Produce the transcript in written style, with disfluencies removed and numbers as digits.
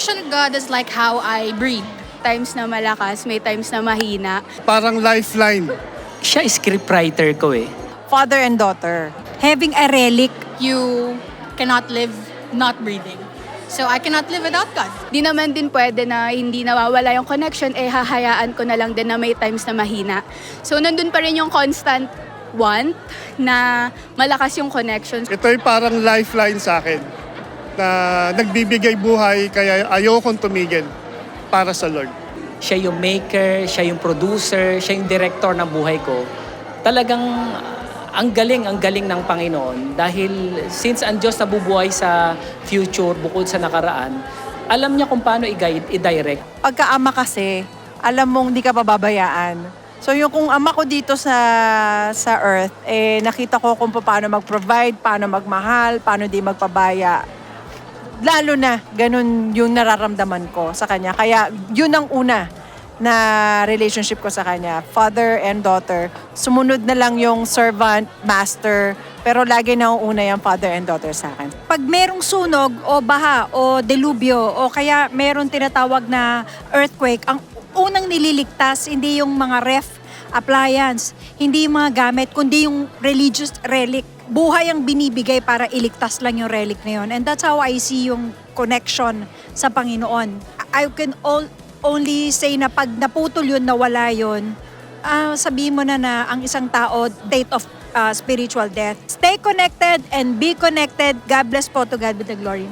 connection with God is like how I breathe. Times na malakas, may times na mahina. Parang lifeline. Siya scriptwriter ko eh. Father and daughter. Having a relic. You cannot live not breathing. So I cannot live without God. Di naman din pwede na hindi nawawala yung connection, hahayaan ko na lang din na may times na mahina. So nandun pa rin yung constant want na malakas yung connection. Ito ay parang lifeline sa akin na nagbibigay buhay kaya ayokong tumigil para sa Lord. Siya yung maker, siya yung producer, siya yung director ng buhay ko. Talagang ang galing ng Panginoon dahil since ang Diyos nabubuhay sa future bukod sa nakaraan, alam niya kung paano i-direct. Pagka-ama kasi, alam mong di ka pababayaan. So yung kung ama ko dito sa earth, nakita ko kung paano mag-provide, paano magmahal, paano di magpabaya. Lalo na, ganun yung nararamdaman ko sa kanya. Kaya yun ang una na relationship ko sa kanya. Father and daughter. Sumunod na lang yung servant, master. Pero lagi na una yung father and daughter sa akin. Pag merong sunog o baha o delubyo o kaya merong tinatawag na earthquake, ang unang nililigtas hindi yung mga ref, appliance, hindi yung mga gamit, kundi yung religious relic. Buhay ang binibigay para iligtas lang yung relic na yun. And that's how I see yung connection sa Panginoon. I can only say na pag naputol yun, nawala yun, sabihin mo na ang isang tao, state of spiritual death. Stay connected and be connected. God bless po, to God be the glory.